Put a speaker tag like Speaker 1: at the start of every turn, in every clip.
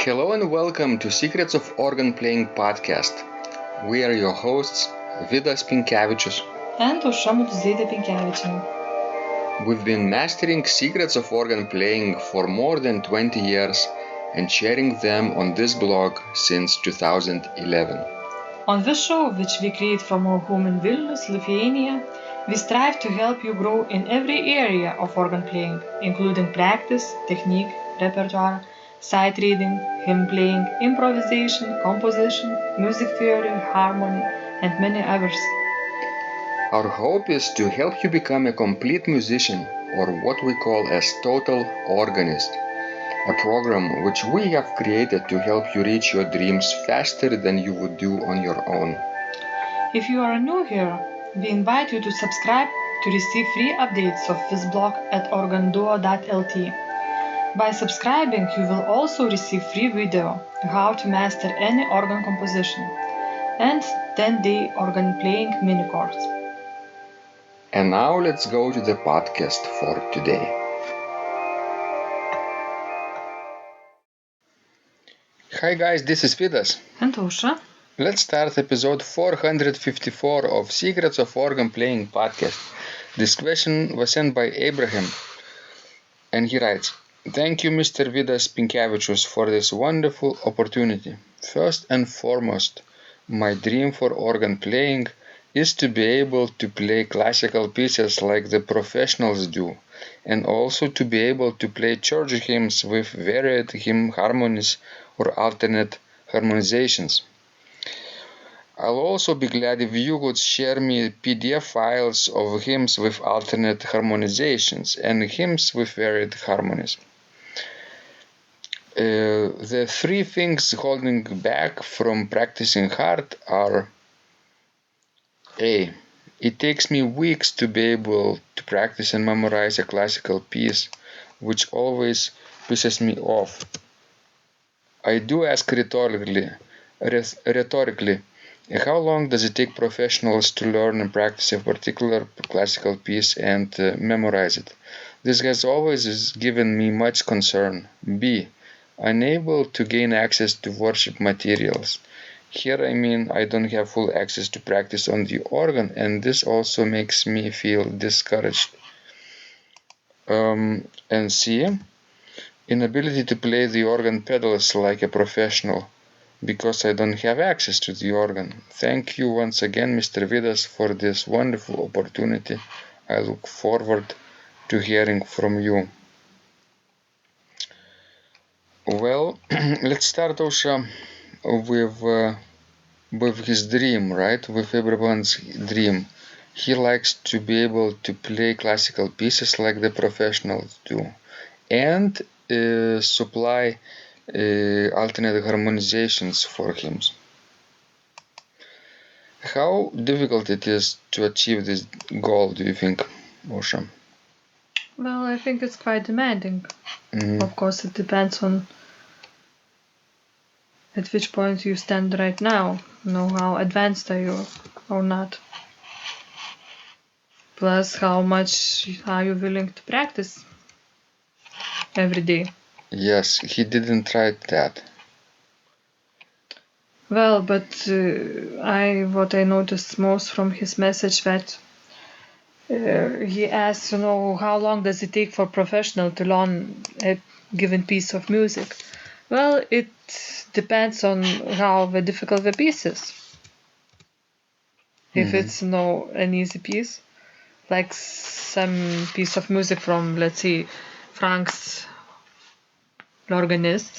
Speaker 1: Hello and welcome to Secrets of Organ Playing podcast. We are your hosts, Vidas Pinkevicius
Speaker 2: and Mr Pinkevicius.
Speaker 1: We've been mastering secrets of organ playing for more than 20 years and sharing them on this blog since 2011.
Speaker 2: On this show, which we create from our home in Vilnius, Lithuania, we strive to help you grow in every area of organ playing, including practice, technique, repertoire, sight reading, hymn playing, improvisation, composition, music theory, harmony, and many others.
Speaker 1: Our hope is to help you become a complete musician, or what we call as total organist, a program which we have created to help you reach your dreams faster than you would do on your own.
Speaker 2: If you are new here, we invite you to subscribe to receive free updates of this blog at organduo.lt. By subscribing, you will also receive free video how to master any organ composition and 10-day organ playing mini course.
Speaker 1: And now let's go to the podcast for today. Hi guys, this is Vidas.
Speaker 2: And Ausra.
Speaker 1: Let's start episode 454 of Secrets of Organ Playing podcast. This question was sent by Abraham, and he writes, "Thank you, Mr. Vidas Pinkevicius, for this wonderful opportunity. First and foremost, my dream for organ playing is to be able to play classical pieces like the professionals do, and also to be able to play church hymns with varied hymn harmonies or alternate harmonisations. I'll also be glad if you would share me PDF files of hymns with alternate harmonisations and hymns with varied harmonies. The three things holding back from practicing hard are: A. It takes me weeks to be able to practice and memorize a classical piece, which always pisses me off. I do ask rhetorically, how long does it take professionals to learn and practice a particular classical piece and memorize it? This has always given me much concern. B. Unable to gain access to worship materials. Here I mean I don't have full access to practice on the organ, and this also makes me feel discouraged. And C. Inability to play the organ pedals like a professional, because I don't have access to the organ. Thank you once again, Mr. Vidas, for this wonderful opportunity. I look forward to hearing from you." Well, let's start also with his dream, right? With everyone's dream. He likes to be able to play classical pieces like the professionals do, and supply alternate harmonisations for hymns. How difficult it is to achieve this goal, do you think, Ausra?
Speaker 2: Well, I think it's quite demanding.
Speaker 1: Mm-hmm.
Speaker 2: Of course, it depends on at which point you stand right now. How advanced are you or not. Plus, how much are you willing to practice every day?
Speaker 1: Yes, he didn't try that.
Speaker 2: Well, but what I noticed most from his message that he asked, how long does it take for a professional to learn a given piece of music? Well, it depends on how difficult the piece is. If it's an easy piece, like some piece of music from, let's say, Franck's L'Organist,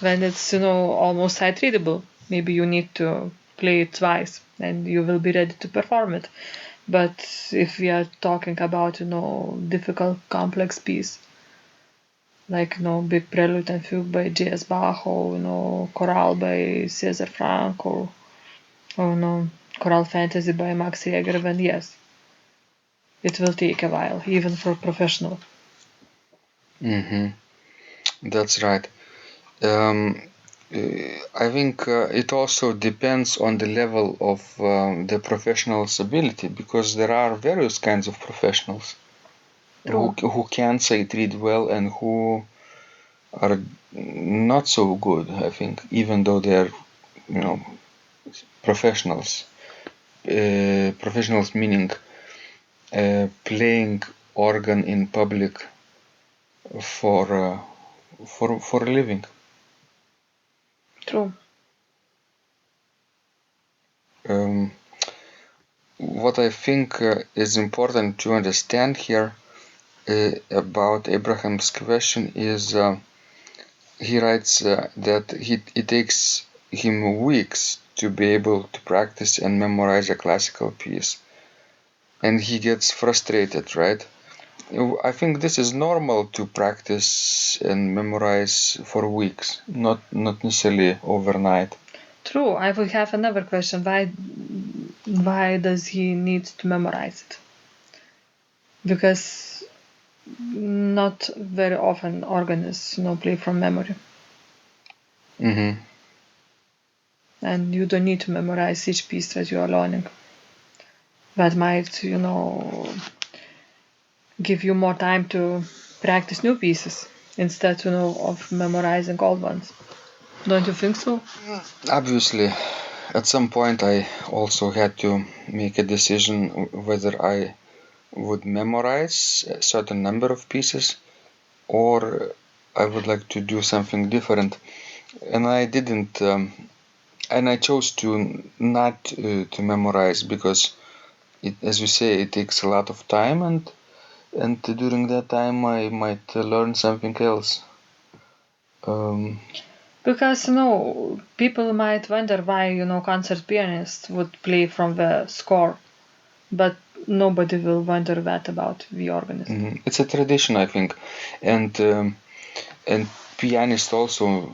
Speaker 2: then it's almost sight readable. Maybe you need to play it twice and you will be ready to perform it. But if we are talking about difficult, complex piece, like big prelude and fugue by J.S. Bach, or chorale by César Franck, or choral fantasy by Max Reger, then yes, it will take a while, even for a professional.
Speaker 1: That's right. I think it also depends on the level of the professional's ability, because there are various kinds of professionals who can sight read well and who are not so good, I think, even though they're, professionals. Professionals meaning playing organ in public for a living.
Speaker 2: True.
Speaker 1: What I think is important to understand here about Abraham's question is he writes that it takes him weeks to be able to practice and memorize a classical piece, and he gets frustrated, right? I think this is normal to practice and memorize for weeks, not necessarily overnight.
Speaker 2: True. I will have another question. Why does he need to memorize it? Because not very often organists, play from memory.
Speaker 1: Mm-hmm.
Speaker 2: And you don't need to memorize each piece that you are learning. That might, give you more time to practice new pieces instead, of memorizing old ones. Don't you think so?
Speaker 1: Obviously, at some point I also had to make a decision whether I would memorize a certain number of pieces or I would like to do something different. And I didn't, and I chose to not to memorize because, as you say, it takes a lot of time, and during that time I might learn something else.
Speaker 2: Because, people might wonder why, concert pianists would play from the score, but nobody will wonder that about the organist.
Speaker 1: It's a tradition, I think, and pianists also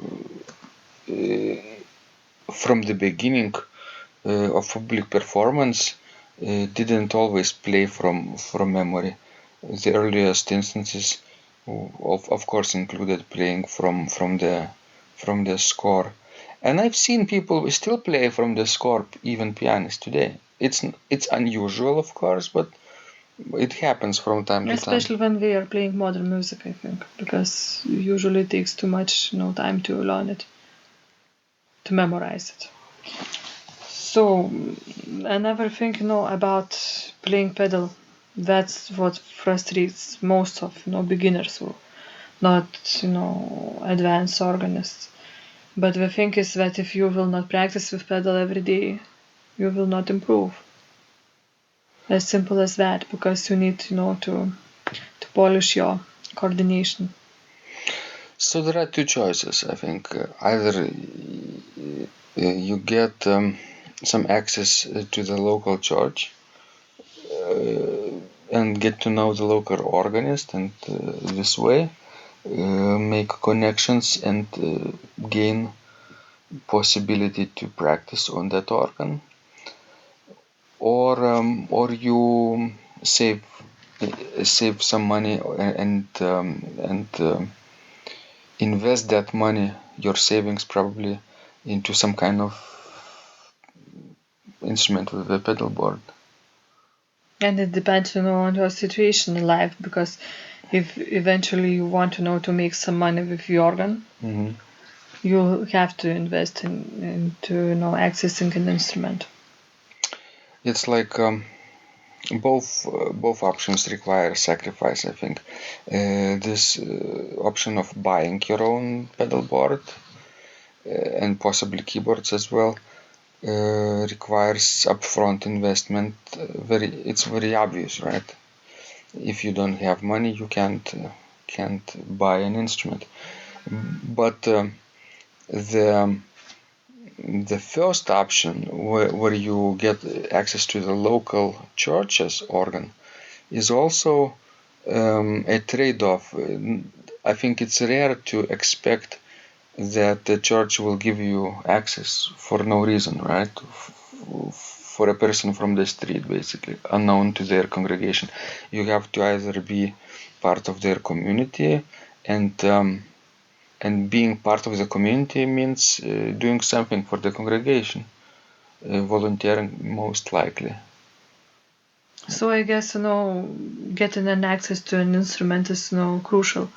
Speaker 1: from the beginning of public performance didn't always play from memory. The earliest instances, of course, included playing from the score, and I've seen people still play from the score, even pianists today. It's unusual, of course, but it happens from time to time.
Speaker 2: Especially when we are playing modern music, I think, because usually it takes too much time to learn it, to memorize it. So another thing, about playing pedal, that's what frustrates most of beginners or not advanced organists. But the thing is that if you will not practice with pedal every day, you will not improve. As simple as that, because you need to polish your coordination.
Speaker 1: So there are two choices, I think. Either you get some access to the local church and get to know the local organist, and this way make connections and gain possibility to practice on that organ, or you save some money and invest that money, your savings probably, into some kind of instrument with a pedal board.
Speaker 2: And it depends on your situation in life, because if eventually you want to make some money with your organ, you have to invest into accessing an instrument.
Speaker 1: It's like both options require sacrifice, I think. This option of buying your own pedal board and possibly keyboards as well requires upfront investment. It's very obvious, right? If you don't have money, you can't buy an instrument. But the first option, where you get access to the local church's organ, is also a trade-off. I think it's rare to expect that the church will give you access for no reason, right? For a person from the street, basically, unknown to their congregation. You have to either be part of their community, and being part of the community means doing something for the congregation, volunteering most likely.
Speaker 2: So I guess getting an access to an instrument is crucial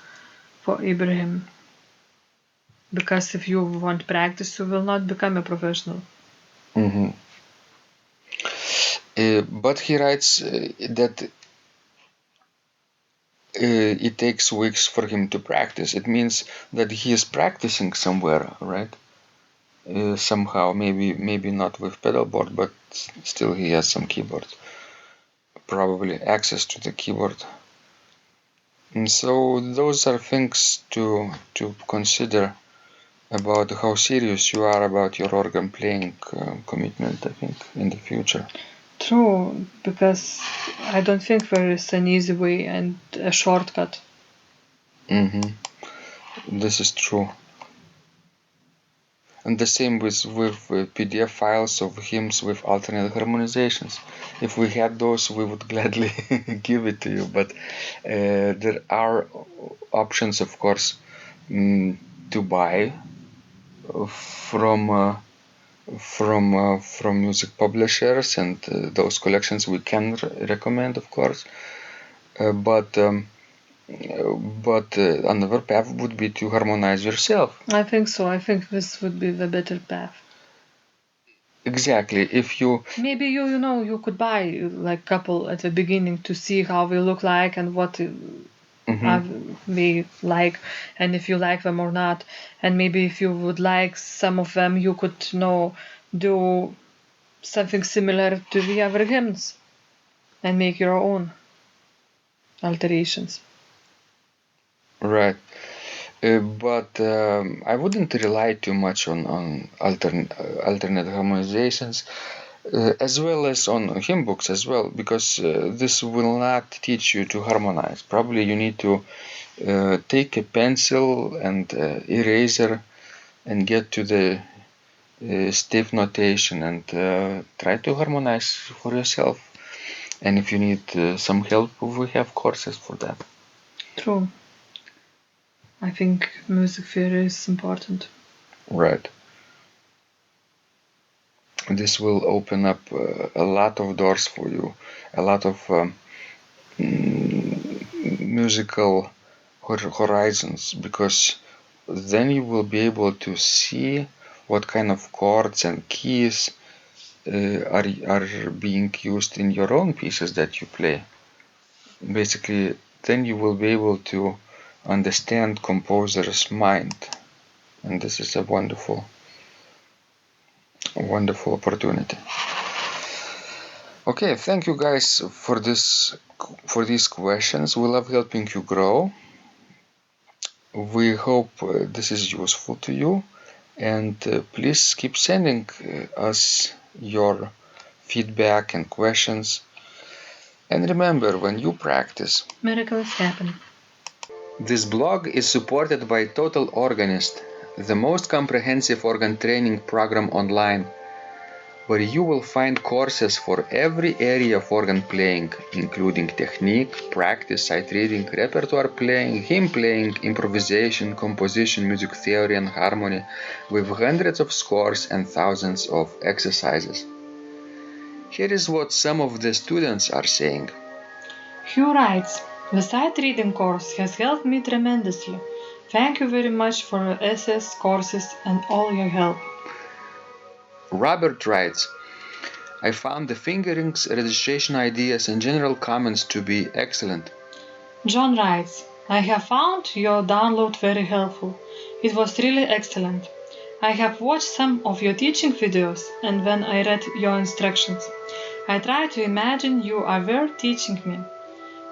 Speaker 2: for Abraham. Because if you want practice, you will not become a professional.
Speaker 1: Mm-hmm. But he writes that it takes weeks for him to practice. It means that he is practicing somewhere, right? Somehow, maybe not with pedalboard, but still he has some keyboard, probably access to the keyboard. And so those are things to consider about how serious you are about your organ playing commitment, I think, in the future.
Speaker 2: True, because I don't think there is an easy way and a shortcut.
Speaker 1: Mm-hmm. This is true. And the same with PDF files of hymns with alternate harmonizations. If we had those, we would gladly give it to you. But there are options, of course, to buy from music publishers, and those collections we can recommend, of course. But another path would be to harmonize yourself.
Speaker 2: I think so. I think this would be the better path.
Speaker 1: Exactly. If you
Speaker 2: maybe you could buy like couple at the beginning to see how they look like and what they like, and if you like them or not, and maybe if you would like some of them, you could do something similar to the other hymns and make your own alterations.
Speaker 1: Right. But I wouldn't rely too much on alternate harmonizations, as well as on hymn books as well, because this will not teach you to harmonize. Probably you need to take a pencil and eraser and get to the stiff notation and try to harmonize for yourself. And if you need some help, we have courses for that.
Speaker 2: True. I think music theory is important.
Speaker 1: Right. This will open up a lot of doors for you, a lot of musical horizons, because then you will be able to see what kind of chords and keys are being used in your own pieces that you play. Basically, then you will be able to understand composer's mind, and this is a wonderful opportunity. Okay, thank you guys for these questions. We love helping you grow. We hope this is useful to you, and please keep sending us your feedback and questions. And remember, when you practice,
Speaker 2: miracles happen.
Speaker 1: This blog is supported by Total Organist, the most comprehensive organ training program online, where you will find courses for every area of organ playing, including technique, practice, sight reading, repertoire playing, hymn playing, improvisation, composition, music theory, and harmony, with hundreds of scores and thousands of exercises. Here is what some of the students are saying.
Speaker 2: Hugh writes, "The sight reading course has helped me tremendously. Thank you very much for your SS courses and all your help."
Speaker 1: Robert writes, I found the fingerings, registration ideas, and general comments to be excellent.
Speaker 2: John writes, "I have found your download very helpful. It was really excellent. I have watched some of your teaching videos, and when I read your instructions, I tried to imagine you are there teaching me.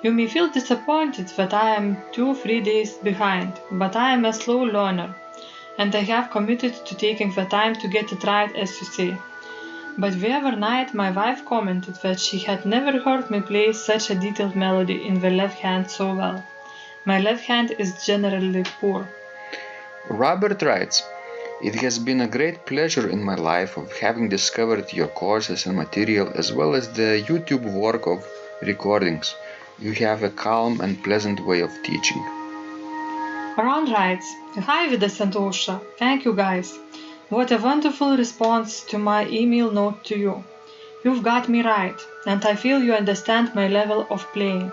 Speaker 2: You may feel disappointed that I am 2-3 days behind, but I am a slow learner, and I have committed to taking the time to get it right, as you say. But the other night my wife commented that she had never heard me play such a detailed melody in the left hand so well. My left hand is generally poor."
Speaker 1: Robert writes, It has been a great pleasure in my life of having discovered your courses and material, as well as the YouTube work of recordings. You have a calm and pleasant way of teaching.
Speaker 2: Ron writes, "Hi Vidas and Osha, thank you guys. What a wonderful response to my email note to you. You've got me right, and I feel you understand my level of playing.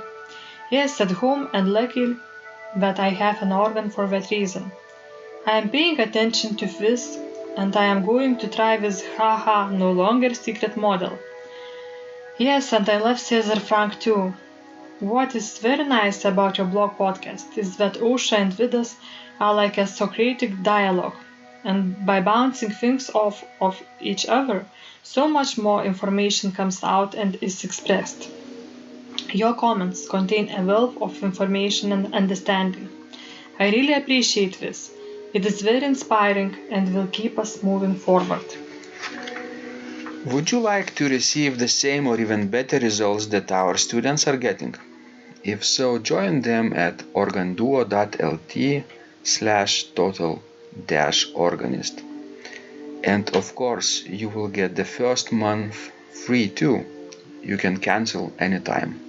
Speaker 2: Yes, at home, and lucky that I have an organ for that reason. I am paying attention to this, and I am going to try this haha no longer secret model. Yes, and I love Cesar Frank too. What is very nice about your blog podcast is that Ausha and Vidas are like a Socratic dialogue, and by bouncing things off of each other, so much more information comes out and is expressed. Your comments contain a wealth of information and understanding. I really appreciate this. It is very inspiring and will keep us moving forward.
Speaker 1: Would you like to receive the same or even better results that our students are getting? If so, join them at organduo.lt/total-organist. And of course, you will get the first month free too. You can cancel anytime.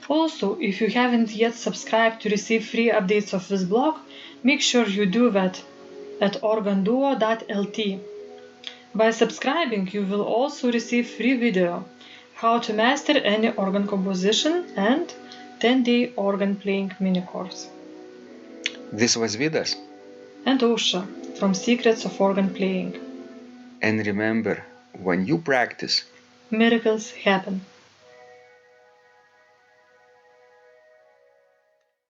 Speaker 2: Also, if you haven't yet subscribed to receive free updates of this blog, make sure you do that at organduo.lt. By subscribing, you will also receive free video, how to master any organ composition and 10-day organ playing mini course.
Speaker 1: This was Vidas.
Speaker 2: And Ausha from Secrets of Organ Playing.
Speaker 1: And remember, when you practice,
Speaker 2: miracles happen.